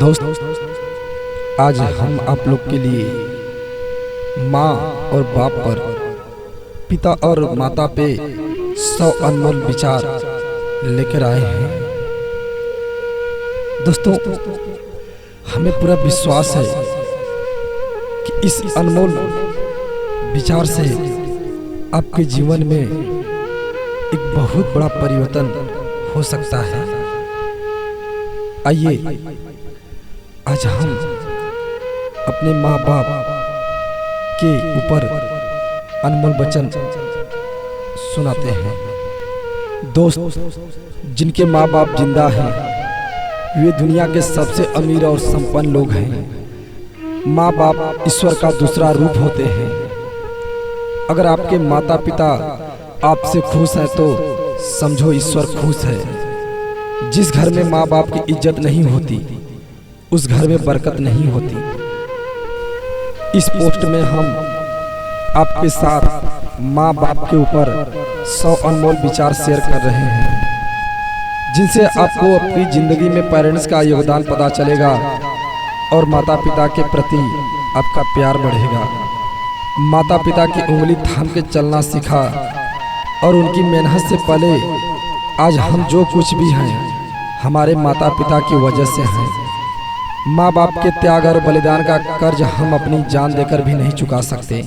दोस्त, आज हम आप लोग के लिए माँ और बाप पर, पिता और माता पे 100 अनमोल विचार लेकर आए हैं। दोस्तों, हमें पूरा विश्वास है कि इस अनमोल विचार से आपके जीवन में एक बहुत बड़ा परिवर्तन हो सकता है। आइए आज हम अपने माँ बाप के ऊपर अनमोल वचन सुनाते हैं। दोस्त, जिनके माँ बाप जिंदा हैं वे दुनिया के सबसे अमीर और संपन्न लोग हैं। माँ बाप ईश्वर का दूसरा रूप होते हैं। अगर आपके माता पिता आपसे खुश हैं तो समझो ईश्वर खुश है। जिस घर में माँ बाप की इज्जत नहीं होती उस घर में बरकत नहीं होती। इस पोस्ट में हम आपके साथ माँ बाप के ऊपर 100 अनमोल विचार शेयर कर रहे हैं, जिनसे आपको अपनी जिंदगी में पेरेंट्स का योगदान पता चलेगा और माता पिता के प्रति आपका प्यार बढ़ेगा। माता पिता की उंगली थाम के चलना सीखा और उनकी मेहनत से पले आज हम जो कुछ भी हैं हमारे माता पिता की वजह से हैं। माँ बाप के त्याग और बलिदान का कर्ज हम अपनी जान देकर भी नहीं चुका सकते।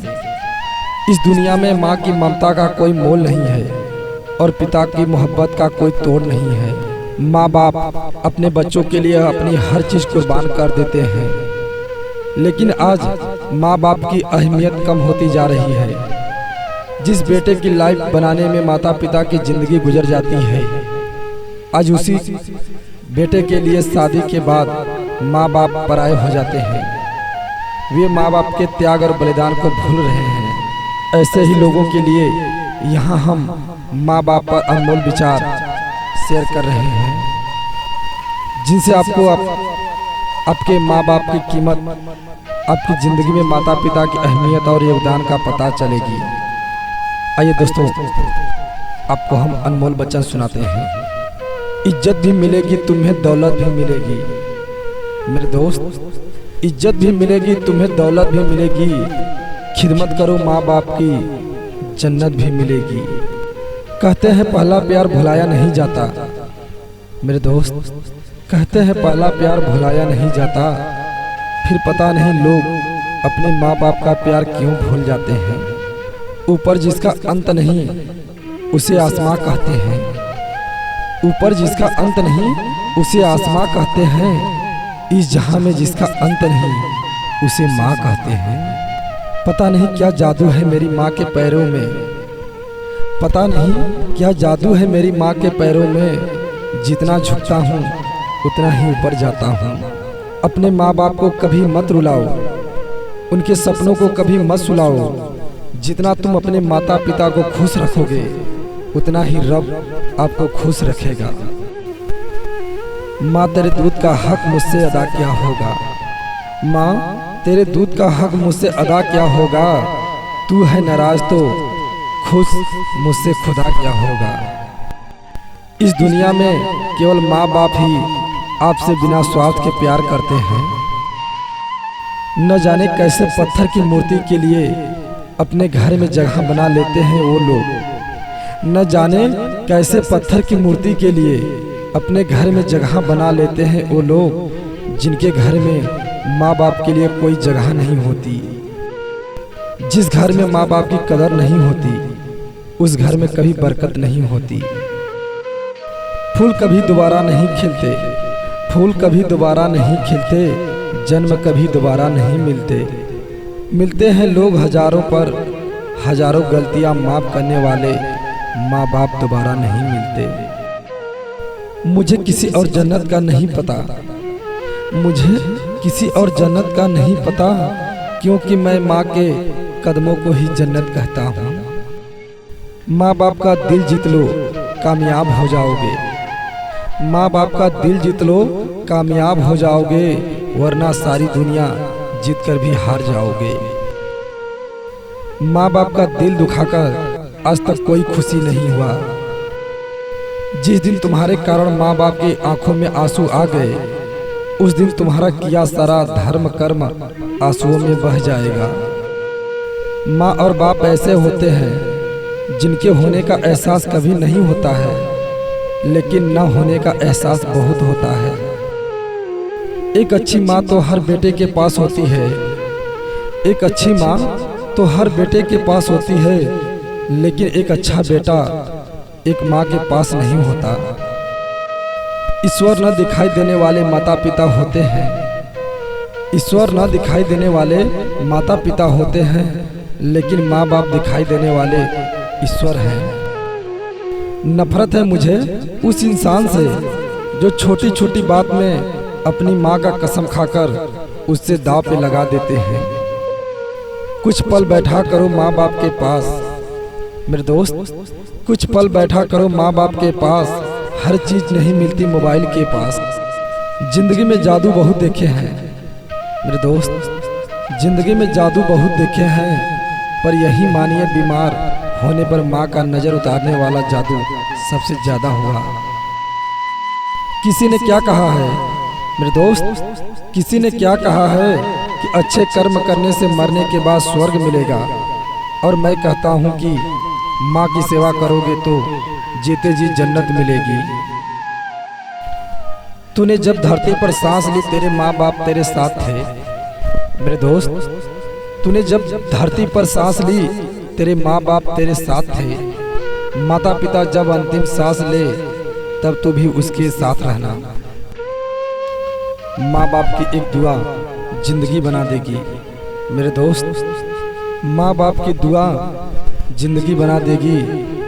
इस दुनिया में माँ की ममता का कोई मोल नहीं है और पिता की मोहब्बत का कोई तोड़ नहीं है। माँ बाप अपने बच्चों के लिए अपनी हर चीज़ कुर्बान कर देते हैं, लेकिन आज माँ बाप की अहमियत कम होती जा रही है। जिस बेटे की लाइफ बनाने में माता पिता की जिंदगी गुजर जाती है, आज उसी बेटे के लिए शादी के बाद माँ बाप पराये हो जाते हैं। वे माँ बाप के त्याग और बलिदान को भूल रहे हैं। ऐसे ही लोगों के लिए यहाँ हम माँ बाप पर अनमोल विचार शेयर कर रहे हैं, जिनसे आपको आपके माँ बाप की कीमत, आपकी ज़िंदगी में माता पिता की अहमियत और योगदान का पता चलेगी। आइए दोस्तों, आपको हम अनमोल वचन सुनाते हैं। इज्जत भी मिलेगी तुम्हें, दौलत भी मिलेगी। मेरे दोस्त, इज्जत भी मिलेगी तुम्हें, दौलत भी मिलेगी। खिदमत करो माँ बाप की, जन्नत भी मिलेगी। कहते हैं पहला प्यार भुलाया नहीं जाता। मेरे दोस्त, कहते हैं पहला प्यार भुलाया नहीं जाता, फिर पता नहीं लोग अपने माँ बाप का प्यार क्यों भूल जाते हैं। ऊपर जिसका अंत नहीं उसे आसमां कहते हैं। ऊपर जिसका अंत नहीं उसे आसमां कहते हैं। इस जहां में जिसका अंत नहीं उसे माँ कहते हैं। पता नहीं क्या जादू है मेरी माँ के पैरों में, पता नहीं क्या जादू है मेरी माँ के पैरों में। जितना झुकता हूँ उतना ही ऊपर जाता हूँ। अपने माँ बाप को कभी मत रुलाओ, उनके सपनों को कभी मत सुलाओ। जितना तुम अपने माता पिता को खुश रखोगे उतना ही रब आपको खुश रखेगा। माँ, तेरे दूध का हक मुझसे अदा क्या होगा। माँ, तेरे दूध का हक मुझसे अदा क्या होगा। तू है नाराज तो खुश मुझसे खुदा क्या होगा। इस दुनिया में केवल माँ बाप ही आपसे बिना स्वार्थ के प्यार करते हैं। न जाने कैसे पत्थर की मूर्ति के लिए अपने घर में जगह बना लेते हैं वो लोग। न जाने कैसे पत्थर की मूर्ति के लिए अपने घर में जगह बना लेते हैं वो लोग, जिनके घर में माँ बाप के लिए कोई जगह नहीं होती। जिस घर में माँ बाप की कदर नहीं होती उस घर में कभी बरकत नहीं होती। फूल कभी दोबारा नहीं खिलते, फूल कभी दोबारा नहीं खिलते, जन्म कभी दोबारा नहीं मिलते। मिलते हैं लोग हजारों पर, हजारों गलतियां माफ करने वाले माँ बाप दोबारा नहीं मिलते। मुझे किसी और जन्नत का नहीं पता, मुझे किसी और जन्नत का नहीं पता, क्योंकि मैं माँ के कदमों को ही जन्नत कहता हूँ। माँ बाप का दिल जीत लो कामयाब हो जाओगे। माँ बाप का दिल जीत लो कामयाब हो जाओगे, वरना सारी दुनिया जीत कर भी हार जाओगे। माँ बाप का दिल दुखाकर आज तक कोई खुशी नहीं हुआ। जिस दिन तुम्हारे कारण माँ बाप की आंखों में आंसू आ गए उस दिन तुम्हारा किया सारा धर्म कर्म आंसुओं में बह जाएगा। माँ और बाप ऐसे होते हैं जिनके होने का एहसास कभी नहीं होता है, लेकिन न होने का एहसास बहुत होता है। एक अच्छी माँ तो हर बेटे के पास होती है, एक अच्छी माँ तो हर बेटे के पास होती है, लेकिन एक अच्छा बेटा एक माँ के पास नहीं होता। ईश्वर न दिखाई देने वाले माता पिता होते हैं, ईश्वर न दिखाई देने वाले माता पिता होते हैं, लेकिन माँ बाप दिखाई देने वाले ईश्वर हैं। नफरत है मुझे उस इंसान से जो छोटी छोटी बात में अपनी माँ का कसम खाकर उससे दांव पे लगा देते हैं। कुछ पल बैठा करो माँ बाप के पास मेरे दोस्त, कुछ पल बैठा करो माँ बाप के पास। हर चीज नहीं मिलती मोबाइल के पास। जिंदगी में जादू बहुत देखे हैं मेरे दोस्त, जिंदगी में जादू बहुत देखे हैं, पर यही मानिए बीमार होने पर माँ का नजर उतारने वाला जादू सबसे ज्यादा हुआ। किसी ने क्या कहा है मेरे दोस्त, किसी ने क्या कहा है कि अच्छे कर्म करने से मरने के बाद स्वर्ग मिलेगा, और मैं कहता हूँ कि माँ की सेवा करोगे तो जीते जी जन्नत मिलेगी। तूने जब धरती पर सांस ली तेरे माँ बाप तेरे साथ थे मेरे दोस्त, तूने जब धरती पर सांस ली तेरे माँ बाप तेरे साथ थे। माता पिता जब अंतिम सांस ले तब तू भी उसके साथ रहना। माँ बाप की एक दुआ जिंदगी बना देगी मेरे दोस्त, माँ बाप की दुआ जिंदगी बना देगी।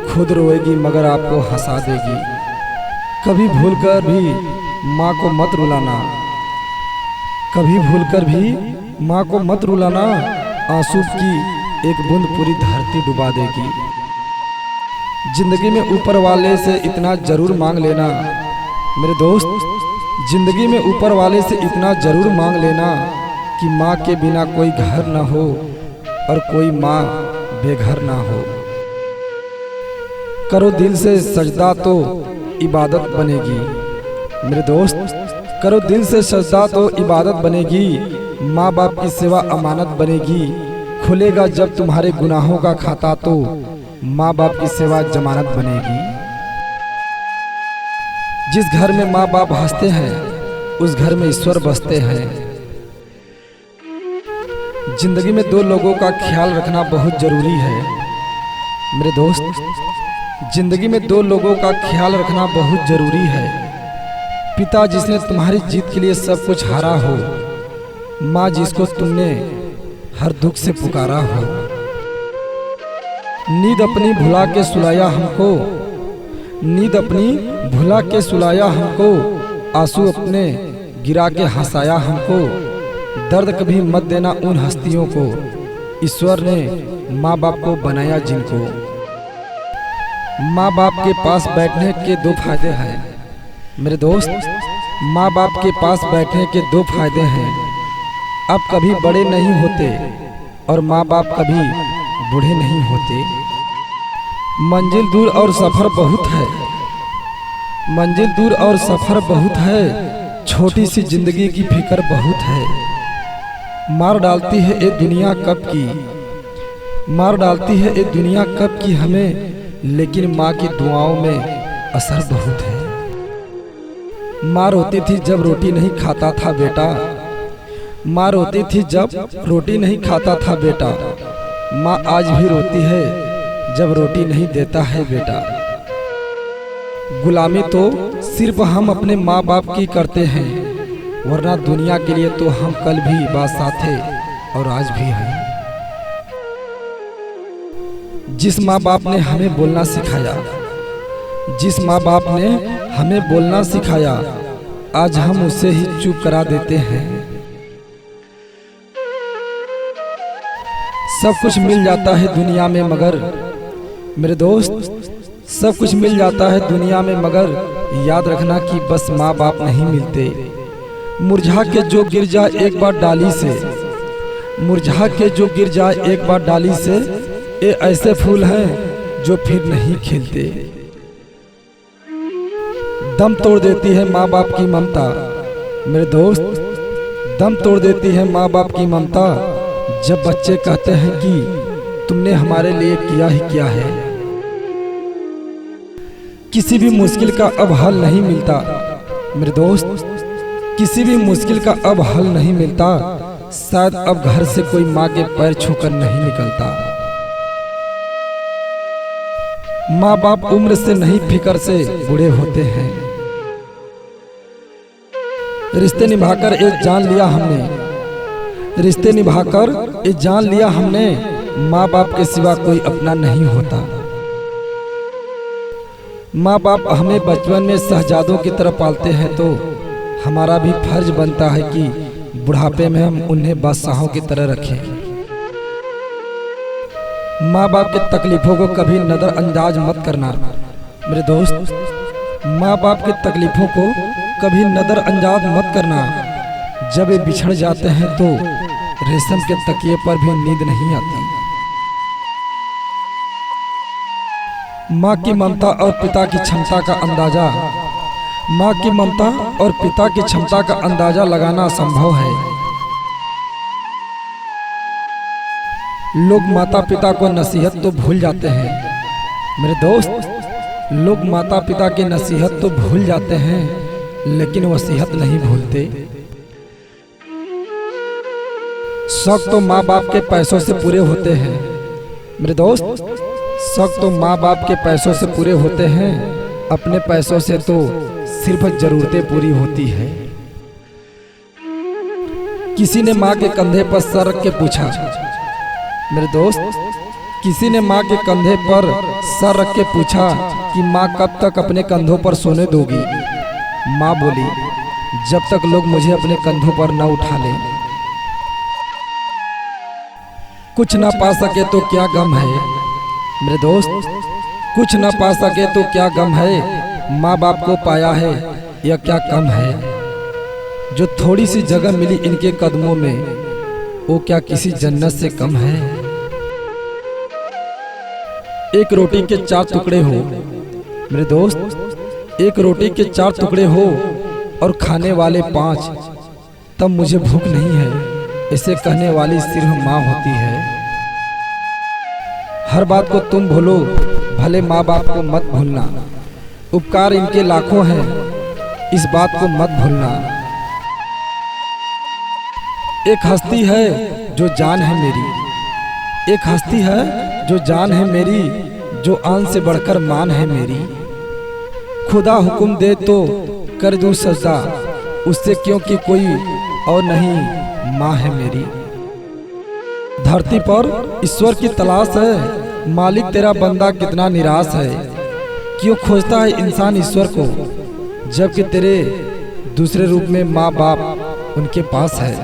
खुद रोएगी मगर आपको हंसा देगी। कभी भूलकर भी माँ को मत रुलाना, कभी भूलकर भी माँ को मत रुलाना। आंसू की एक बूंद पूरी धरती डुबा देगी। जिंदगी में ऊपर वाले से इतना जरूर मांग लेना मेरे दोस्त, जिंदगी में ऊपर वाले से इतना जरूर मांग लेना कि माँ के बिना कोई घर ना हो और कोई माँ बेघर ना हो। करो दिल से सजदा तो इबादत बनेगी मेरे दोस्त, करो दिल से सजदा तो इबादत बनेगी। माँ बाप की सेवा अमानत बनेगी। खुलेगा जब तुम्हारे गुनाहों का खाता तो माँ बाप की सेवा जमानत बनेगी। जिस घर में माँ बाप हंसते हैं उस घर में ईश्वर बसते हैं। जिंदगी में दो लोगों का ख्याल रखना बहुत जरूरी है मेरे दोस्त, जिंदगी में दो लोगों का ख्याल रखना बहुत जरूरी है। पिता जिसने तुम्हारी जीत के लिए सब कुछ हारा हो, माँ जिसको तुमने हर दुख से पुकारा हो। नींद अपनी भुला के सुलाया हमको, नींद अपनी भुला के सुलाया हमको। आंसू अपने गिरा के हंसाया हमको। दर्द कभी मत देना उन हस्तियों को, ईश्वर ने माँ बाप को बनाया जिनको। माँ बाप के पास बैठने के दो फायदे हैं मेरे दोस्त, माँ बाप के पास बैठने के दो फायदे हैं। अब कभी बड़े नहीं होते और माँ बाप कभी बूढ़े नहीं होते। मंजिल दूर और सफ़र बहुत है, मंजिल दूर और सफ़र बहुत है। छोटी सी जिंदगी की फिक्र बहुत है। मार डालती है ये दुनिया कब की, मार डालती है ये दुनिया कब की हमें, लेकिन माँ की दुआओं में असर बहुत है। माँ रोती थी जब रोटी नहीं खाता था बेटा, माँ रोती थी जब रोटी नहीं खाता था बेटा। माँ आज भी रोती है जब रोटी नहीं देता है बेटा। गुलामी तो सिर्फ हम अपने माँ बाप की करते हैं, वरना दुनिया के लिए तो हम कल भी बादशाह थे और आज भी हैं। जिस माँ बाप ने हमें बोलना सिखाया, जिस माँ बाप ने हमें बोलना सिखाया, आज हम उसे ही चुप करा देते हैं। सब कुछ मिल जाता है दुनिया में मगर मेरे दोस्त, सब कुछ मिल जाता है दुनिया में मगर याद रखना कि बस माँ बाप नहीं मिलते। मुरझा के जो गिर जाए एक बार डाली से, मुरझा के जो गिर जाए एक बार डाली से, ये ऐसे फूल हैं जो फिर नहीं खिलते। दम तोड़ देती है माँ बाप की ममता मेरे दोस्त, दम तोड़ देती है माँ बाप की ममता जब बच्चे कहते हैं कि तुमने हमारे लिए किया ही क्या है। किसी भी मुश्किल का अब हल नहीं मिलता मेरे दोस्त, किसी भी मुश्किल का अब हल नहीं मिलता। शायद अब घर से कोई माँ के पैर छूकर नहीं निकलता। माँ बाप उम्र से नहीं फिक्र से बूढ़े होते हैं। रिश्ते निभाकर ये जान लिया हमने, रिश्ते निभाकर ये जान लिया हमने, माँ बाप के सिवा कोई अपना नहीं होता। माँ बाप हमें बचपन में शहजादों की तरह पालते हैं तो हमारा भी फर्ज बनता है कि बुढ़ापे में हम उन्हें बादशाहों की तरह रखें। माँ बाप की तकलीफों को कभी नज़रअंदाज मत करना मेरे दोस्त, माँ बाप की तकलीफों को कभी नज़रअंदाज मत करना। जब ये बिछड़ जाते हैं तो रेशम के तकिए पर भी नींद नहीं आती। माँ की ममता और पिता की क्षमता का अंदाजा, माँ की ममता और पिता की क्षमता का अंदाजा लगाना असंभव है। लोग माता पिता को नसीहत तो भूल जाते हैं मेरे दोस्त, लोग माता पिता की नसीहत तो भूल जाते हैं लेकिन वसीयत नहीं भूलते। शौक तो माँ बाप के पैसों से पूरे होते हैं मेरे दोस्त, शौक तो माँ बाप के पैसों से पूरे होते हैं, अपने पैसों से तो सिर्फ जरूरतें पूरी होती है। किसी ने माँ के कंधे पर सर रख के पूछा मेरे दोस्त, किसी ने माँ के कंधे पर सर रख के पूछा कि माँ कब तक अपने कंधों पर सोने दोगी। माँ बोली, जब तक लोग मुझे अपने कंधों पर न उठा लें। कुछ ना पा सके तो क्या गम है मेरे दोस्त, कुछ ना पा सके तो क्या गम है, माँ बाप को पाया है यह क्या कम है। जो थोड़ी सी जगह मिली इनके कदमों में वो क्या किसी जन्नत से कम है। एक रोटी के 4 टुकड़े हो मेरे दोस्त, एक रोटी के 4 टुकड़े हो और खाने वाले 5, तब मुझे भूख नहीं है, इसे कहने वाली सिर्फ माँ होती है। हर बात को तुम भूलो, भले माँ बाप को मत भूलना, उपकार इनके लाखों हैं, इस बात को मत भूलना। एक हस्ती है जो जान है मेरी, एक हस्ती है जो जान है मेरी, जो आन से बढ़कर मान है मेरी। खुदा हुक्म दे तो कर दूं सजदा, उससे क्योंकि कोई और नहीं माँ है मेरी। धरती पर ईश्वर की तलाश है, मालिक तेरा बंदा कितना निराश है। क्यों खोजता है इंसान ईश्वर को, जबकि तेरे दूसरे रूप में माँ बाप उनके पास है।